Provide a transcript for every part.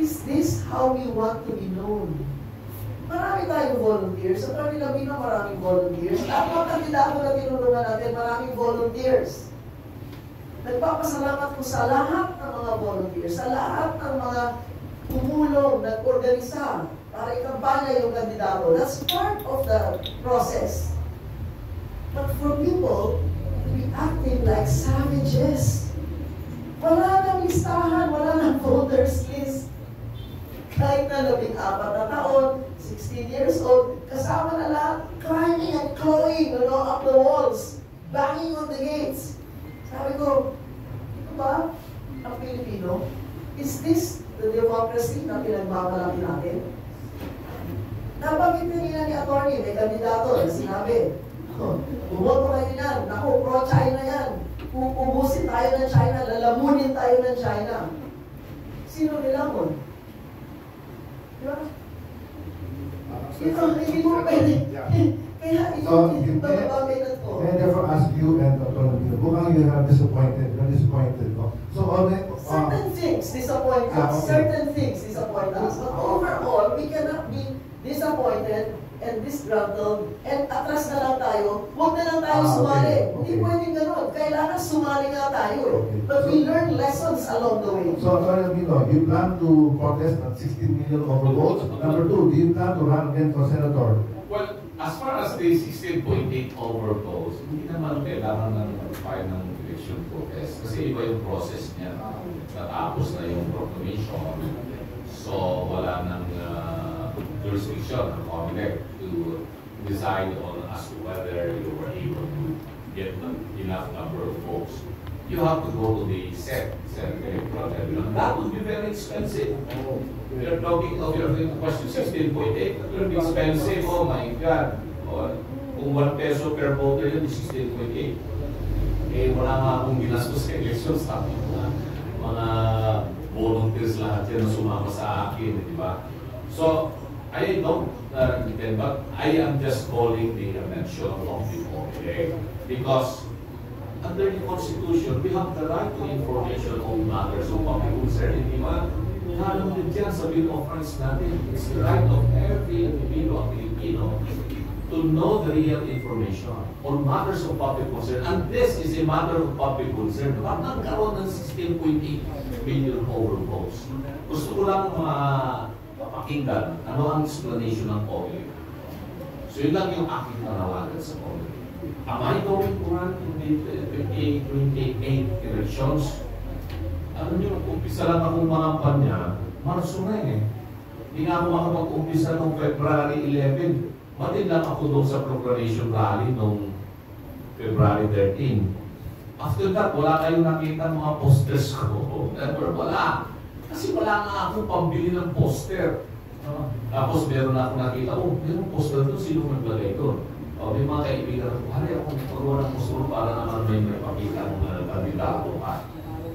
Is this how we want to be known? Marami tayong volunteers. Sa kami na maraming volunteers. Lahat ng kandidato na tinulungan natin, maraming volunteers. Nagpapasalamat ko sa lahat ng mga volunteers, sa lahat ng mga tumulong, nag-organisa para ikampanya yung kandidato. That's part of the process. But for people to be acting like savages, wala nang listahan, wala nang voters list. Kahit na 14 na taon, 16 years old, kasama na lahat, climbing and clawing up the walls, banging on the gates. Sabi ko, ito ba ang Pilipino? Is this the democracy na pinagmamalaki natin? Nabanggit nila ni attorney, may kandidato na sinabi, bumoto kayo yan, naku, pro-China yan, ubusin tayo ng China, lalamunin tayo ng China. Sino nilamon? Diba? Ito, hindi mo pwede. Kaya yung bagay na ito. And therefore ask you and Atty. Mukhang you have disappointed. You're disappointed. No? So certain things disappoint us. Certain things disappoint us. But overall, we cannot be disappointed and disgruntled and atras na lang tayo. Huwag na lang tayo sumali. Hindi pwedeng ganun. Kailangan sumali nga tayo. But we learn lessons along the way. So, Atty. you plan to protest at 16 million overvotes? Number two, do you plan to run again for senator? Well, as far as the 16.8 overvotes, hindi naman kailangan na mag-file ng election protest. Kasi iba yung process niya. Natapos na yung proclamation. So, wala nang jurisdiction ng COMELEC to decide on as to whether you were able to get enough number of votes. You have to go to the Senate Electoral Tribunal. That would be very expensive. You're talking of your question 16.8. It will be expensive. Oh my God. Kung 1 peso per voter yun, 16.8. Eh, wala nga akong ginastos sa elections. Mga volunteers lahat yan na sumama sa akin, di ba? So, I don't intend, but I am just calling the attention of the public because under the Constitution, we have the right to information on matters of public concern. Di ba? Alam din dyan sa Bill of Rights natin, it's the right of every individual Filipino to know the real information on matters of public concern. And this is a matter of public concern. Bakit nagkaroon ng 16.8 million overvotes? Gusto ko lang pakinggan ano ang explanation ng public. So yun lang yung aking panawagan sa public. Am I going to run in the 28 elections? Alam nyo, nag-umpisa lang akong mangampanya, Marso na eh. Hindi nga ako makapag-umpisa noong February 11. Matid lang ako doon sa proclamation rally noong February 13. After that, wala kayong nakita mga posters ko. Never, wala. Kasi wala nga akong pambili ng poster. Tapos meron na ako nakita, merong poster doon, sino maglagay doon? May mga kaibigan ako, hari ako magpagawa ng poster para naman may pakita ng kandidato ka.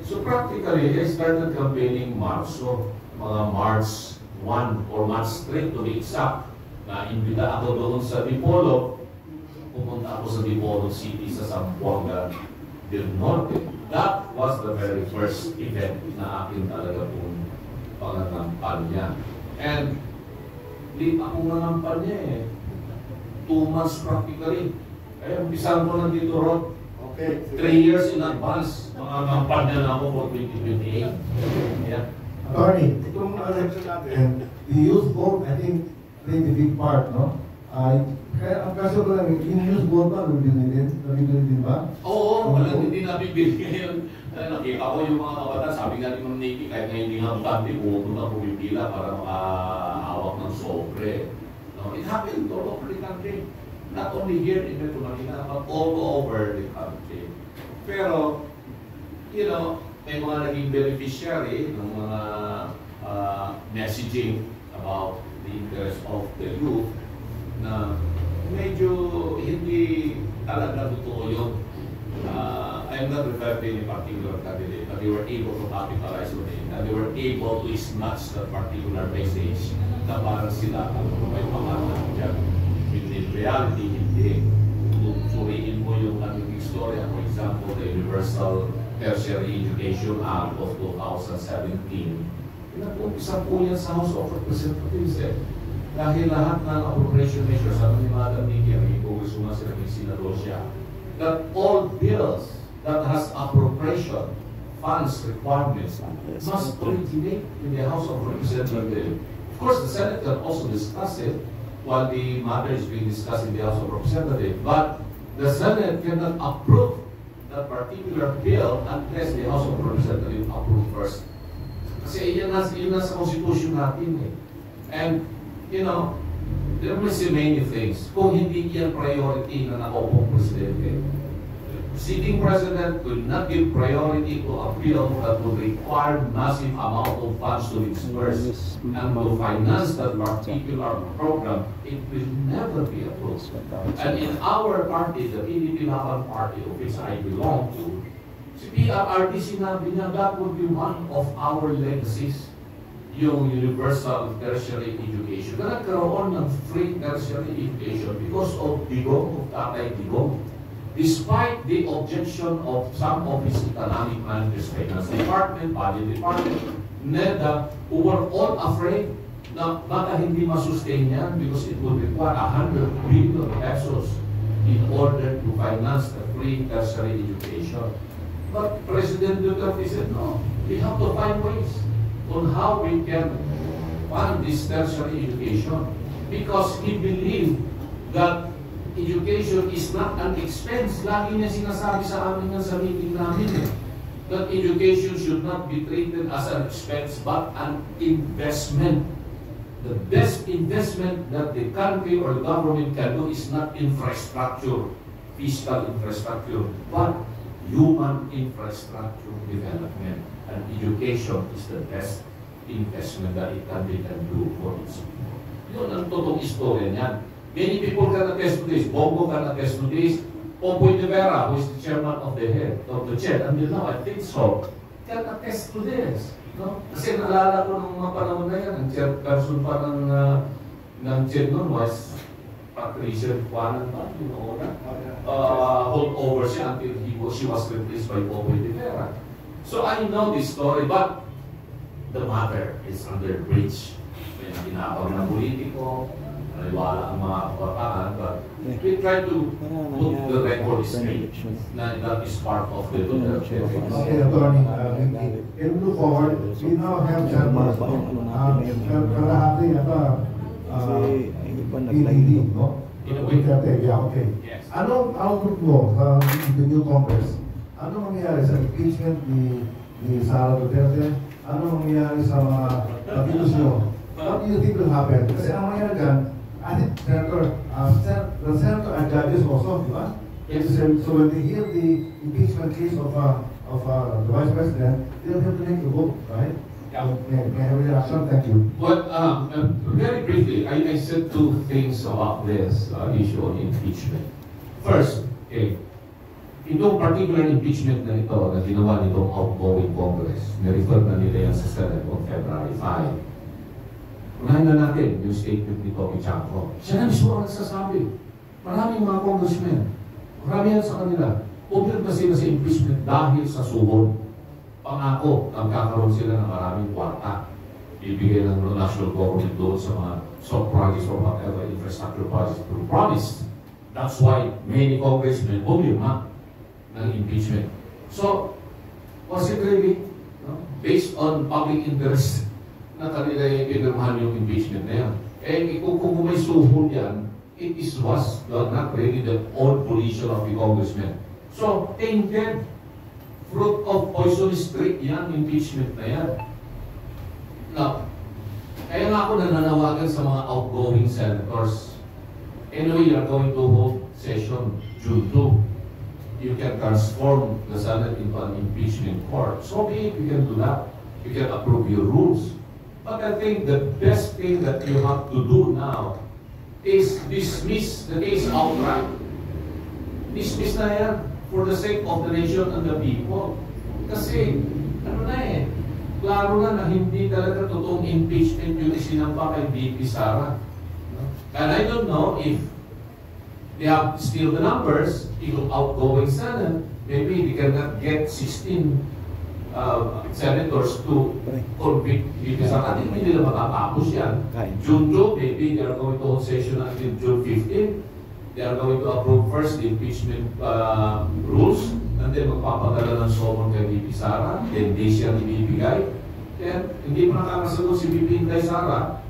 So practically, I started campaigning Marso, mga March 1 or March 3 to be exact. Na-imbita ako doon sa Dipolog. Pumunta ako sa Dipolog City sa Zamboanga del Norte. That was the very first event na akin talaga pong pangangampanya. And di ako nangampanya eh. 2 months practically. Kaya umpisan ko lang dito, Rod. 3 years in advance. Mga kampanya na ako for 2028. Yeah. Attorney, itong election natin, the youth vote, I think, played a big part, no? Kaya ang kaso ko lang, yung youth vote ba, nabibili din ba? Oo, walang hindi nabibili ngayon. Nakita ko yung mga kabataan, sabi nga ni Ma'am Nikki, kahit nga hindi nga butante, pumunta na pumipila para makahawak ng sobre. No? It happened all over the country. Not only here in Metro Manila, but all over the country. Pero, you know, may mga naging beneficiary ng mga messaging about the interest of the youth na medyo hindi talaga totoo yun. I'm not referring to any particular candidate, but they were able to capitalize on it, and they were able to snatch that particular message na parang sila may pangalan dyan. In reality, hindi. Kung suriin mo yung ating istorya, for example, the Universal Tertiary Education Act of 2017, Pinag-umpisa po yan sa House of Representatives eh. Dahil lahat ng appropriation measures, sabi ni Madam Nikki, ang ipugusuma sila ng Senador siya, that all bills that has appropriation funds requirements must originate in the House of Representatives. Of course, the Senate can also discuss it while the matter is being discussed in the House of Representatives, but the Senate cannot approve that particular bill unless the House of Representatives approve first. Kasi yun sa Constitution natin eh. And, you know, there must be many things. Kung hindi yan priority na nakaupong presidente, sitting president will not give priority to a bill that would require massive amount of funds to disperse and to finance that particular program, it will never be approved. And in our party, the PDP Laban Party, of which I belong to, si PRRD sinabi niya that would be one of our legacies, yung universal tertiary education. Nagkaroon ng free tertiary education because of Digong, of Tatay Digong. Despite the objection of some of his economic managers, finance department, budget department, NEDA, who were all afraid na baka hindi masustain yan because it would require 100 billion pesos in order to finance the free tertiary education. But President Duterte said, no, we have to find ways on how we can fund this tertiary education because he believed that education is not an expense. Lagi niya sinasabi sa amin sa meeting namin that education should not be treated as an expense but an investment. The best investment that the country or the government can do is not infrastructure, fiscal infrastructure, but human infrastructure development. And education is the best investment that a country can do for its people. Yun ang totoong istorya niyan. Many people can attest to this. Bongo can attest to this. Popoy de Vera, who is the chairman of the head, of the chair, until now, I think so, can attest to this. No? Kasi naalala ko nung mga panahon na yan, ang chairperson pa ng chair noon was Patricia Juanan ba? You know that? Hold over siya until she was replaced by Popoy de Vera. So I know this story, but the matter is under bridge. May tinapag na politiko, naliwala ang mga kabataan, but we try to put the record straight na that is part of the Okay, Attorney, can we look forward? We now have kalahati ata PDD, no? Okay. Yes. Anong outlook mo sa the new Congress? Ano mangyayari sa impeachment ni Sara Duterte? Ano mangyayari sa mga kapitals nyo? What do you think will happen? Kasi ang mangyayari dyan, I think the senator and judges also, di ba? Yes. So when they hear the impeachment case of the Vice President, they'll have to make a vote, right? Yeah. May I have a reaction? Thank you. But very briefly, I said two things about this issue on impeachment. First, itong particular impeachment na ito na ginawa nitong outgoing Congress, nirefer na nila yan sa Senate on February 5. Unahin na natin yung statement ni Tommy Chanco. Siya na mismo ang nagsasabi. Maraming mga congressmen, marami yan sa kanila. Pumirma sila sa impeachment dahil sa suhod. Pangako, nagkakaroon sila ng maraming kwarta. Ibigay ng national government doon sa mga soft projects or whatever infrastructure projects to promise. That's why many congressmen pumirma ng impeachment. So, was it really based on public interest na kanila yung pinirmahan yung impeachment na yan? Kung may suhod yan, it was not really the old position of the congressman. So, tainted, fruit of poisonous tree yan, impeachment na yan. Now, kaya nga ako nananawagan sa mga outgoing senators. Anyway, you're going to hold session June 2. You can transform the Senate into an impeachment court. So be it, you can do that. You can approve your rules. But I think the best thing that you have to do now is dismiss the case outright. Dismiss na yan for the sake of the nation and the people. Kasi, klaro na hindi talaga totoong impeachment yung isinampa kay VP Sara. And I don't know if they have still the numbers, yung outgoing Senate, maybe they cannot get 16 senators to convict VP Sara. Hindi nila matatapos yan. June 2, maybe they are going to hold session until June 15. They are going to approve first the impeachment rules, and then magpapadala ng summon kay VP Sara, then days yan ibibigay. Then, hindi pa nakakasagot si VP Inday Sara,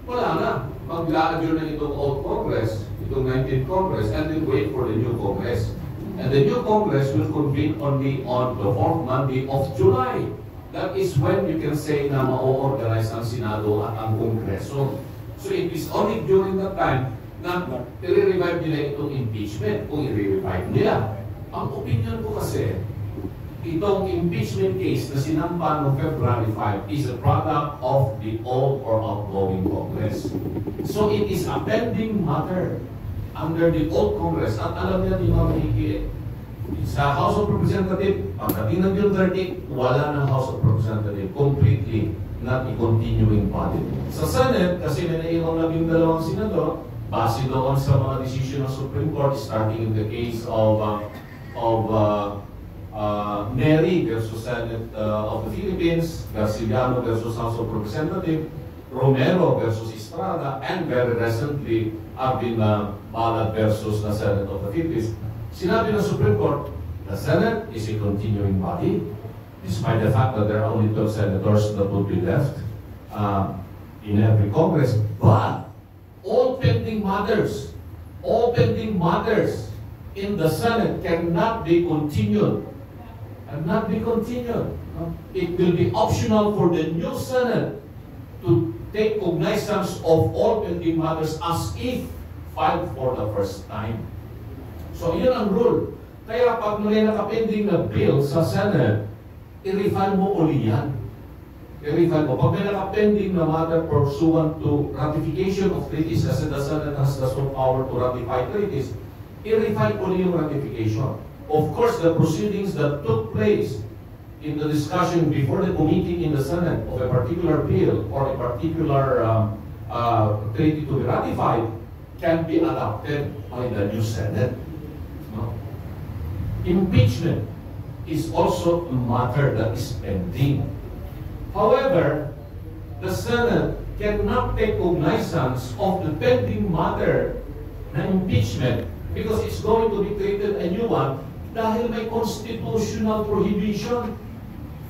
wala na. Mag-a-adjourn na itong old Congress, itong 19th Congress, and then wait for the new Congress. And the new Congress will convene only on the 4th Monday of July. That is when you can say na ma-organize ang Senado at ang Kongreso. So it is only during that time na i-revive nila itong impeachment, kung i-revive nila. Ang opinion ko kasi, itong impeachment case na sinampa noong February 5 is a product of the old or outgoing Congress. So it is a pending matter under the old Congress. At alam niya yung mga makikita. Sa House of Representatives, pagdating ng June 30, wala ng House of Representatives. Completely not a continuing body. Sa Senate, kasi may naiwang 12 senador, base doon sa mga decision ng Supreme Court, starting in the case of Neri versus Senate of the Philippines, Garciliano versus House of Representatives, Romero versus Estrada, and very recently, Arvin Balad versus the Senate of the Philippines. Sinabi ng Supreme Court, the Senate is a continuing body, despite the fact that there are only 12 senators that would be left in every Congress. But all pending matters in the Senate cannot be continued. It will be optional for the new Senate to take cognizance of all pending matters as if filed for the first time. So, yun ang rule. Kaya pag may nakapending na bill sa Senate, i-refile mo uli yan. I-refile mo. Pag may nakapending na matter pursuant to ratification of treaties, kasi the Senate has the sole power to ratify treaties, i-refile uli yung ratification. Of course, the proceedings that took place in the discussion before the committee in the Senate of a particular bill or a particular treaty to be ratified can be adopted by the new Senate. No? Impeachment is also a matter that is pending. However, the Senate cannot take cognizance of the pending matter na impeachment because it's going to be created a new one dahil may constitutional prohibition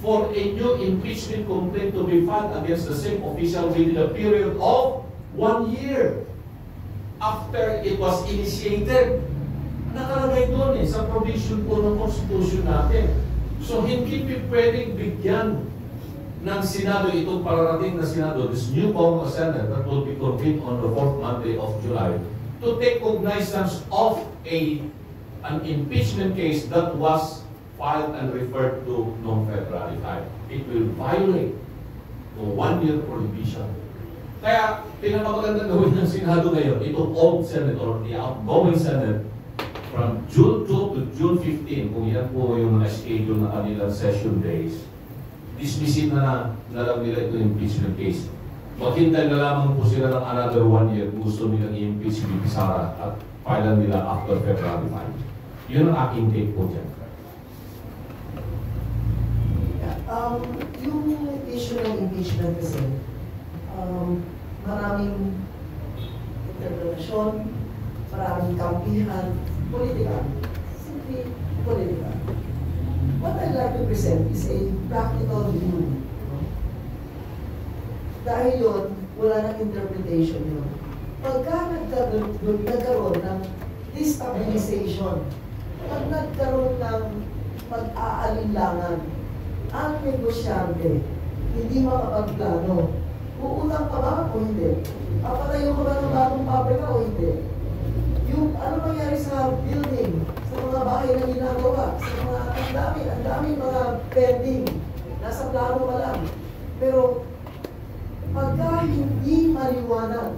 for a new impeachment complaint to be filed against the same official within a period of 1 year after it was initiated. Nakalagay doon sa provision po ng Constitution natin. So hindi pwedeng bigyan ng Senado itong pararating na Senado, this new Congress Senate that will be convened on the 4th Monday of July, to take cognizance of an impeachment case that was filed and referred to noong February 5. It will violate the 1-year prohibition. Kaya, pinakamagandang gawin ng Senado ngayon, itong old Senate or the outgoing Senate, from June 2 to June 15, kung yan po yung schedule na kanilang session days, dismissin na lang nila ito impeachment case. Maghintay na lamang po sila ng another 1 year kung gusto nilang i-impeach VP Sara at filean nila after February 5. Yun ang aking take po dyan. Yung issue ng impeachment kasi, maraming interpretasyon, maraming kampihan, political. Simply political. What I'd like to present is a practical view. Dahil yun, wala nang interpretation yun. Pagka nagkaroon ng destabilization, pag nagkaroon ng pag-aalinlangan, ang negosyante, hindi makapagplano. Uutang ka ba o hindi? Papatayo ka ba ng bagong pabrika o hindi? Yung ano nangyari sa building, sa mga bahay na ginagawa, sa mga ang dami mga pending, nasa plano pa lang. Pero pagka hindi maliwanag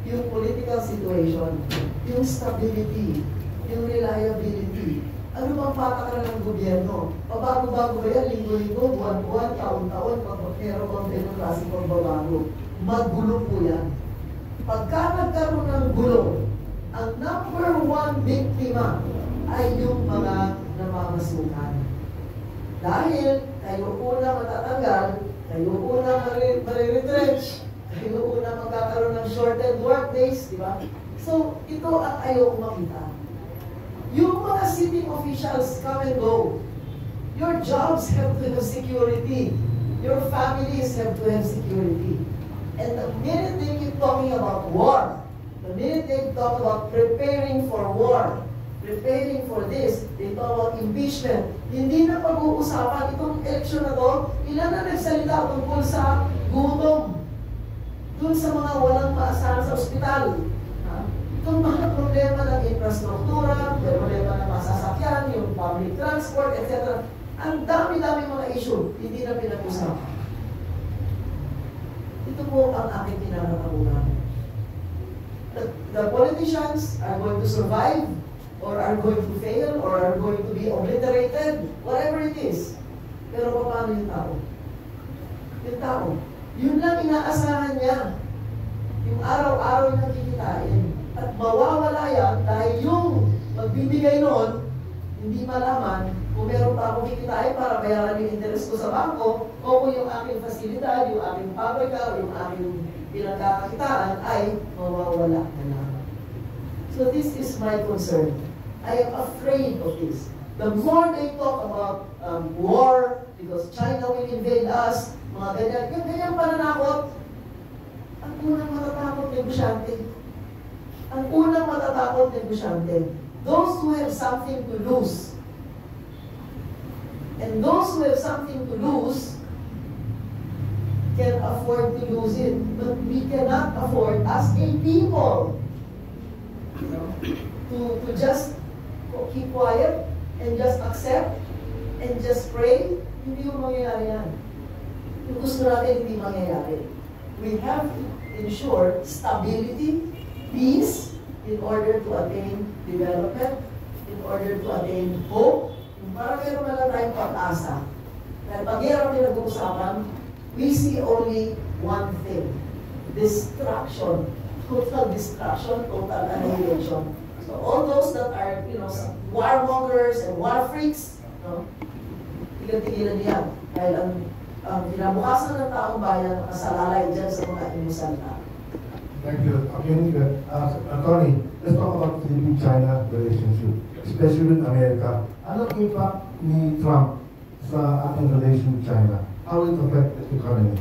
yung political situation, yung stability, yung reliability, ano bang patakaran ng gobyerno? Pabago-bago ba yan? Linggo-linggo, buwan-buwan, taon-taon, pag meron kang demokrasi pagbabago. Magulo po yan. Pagka nagkaroon ng gulo, ang number 1 biktima ay yung mga namamasukan. Dahil kayo una matatanggal, kayo una mariretrench, kayo una magkakaroon ng shortened work days, di ba? So, ito ang ayaw makita. Yung mga sitting officials come and go. Your jobs have to have security. Your families have to have security. And the minute they keep talking about war, the minute they talk about preparing for war, preparing for this, they talk about impeachment, hindi na pag-uusapan itong eleksyon na to, ilan na nagsalita tungkol sa gutom, dun sa mga walang maasahan sa ospital. Itong mga problema ng infrastruktura, problema ng masasakyan, yung public transport, etc. Ang dami-dami mga issue, hindi na pinag-usapan. Ito po ang aking pinanatabunan. The politicians are going to survive, or are going to fail, or are going to be obliterated, whatever it is. Pero paano yung tao? Yung tao, yun lang inaasahan niya. Yung araw-araw na kikitain. At mawawala yan dahil yung magbibigay noon, hindi malaman kung meron pa akong kikitain para bayaran yung interest ko sa bangko, o kung yung aking fasilidad, yung aking pabrika, o yung aking pinagkakakitaan ay mawawala na lang. So this is my concern. I am afraid of this. The more they talk about war, because China will invade us, mga ganyan, yung ganyan pananakot, ang unang matatakot negosyante. Ang unang matatakot negosyante. Those who have something to lose. And those who have something to lose can afford to lose it. But we cannot afford as a people, you know, to just keep quiet and just accept and just pray. Hindi yung mangyayari yan. Yung gusto natin hindi mangyayari. We have to ensure stability, peace, in order to attain development, in order to attain hope, para meron na lang tayong pag-asa. Dahil pag hirap yung nag-uusapan, we see only one thing: distraction. Total distraction, total annihilation. So all those that are, you know, warmongers and war freaks, no, tigilan niyan. Dahil ang kinabukasan ng taong bayan nakasalalay dyan sa mga inusalita. Thank you. Attorney, let's talk about the Philippine-China relationship, especially with America. Ano ang impact ni Trump sa ating relation with China? How will it affect the economy?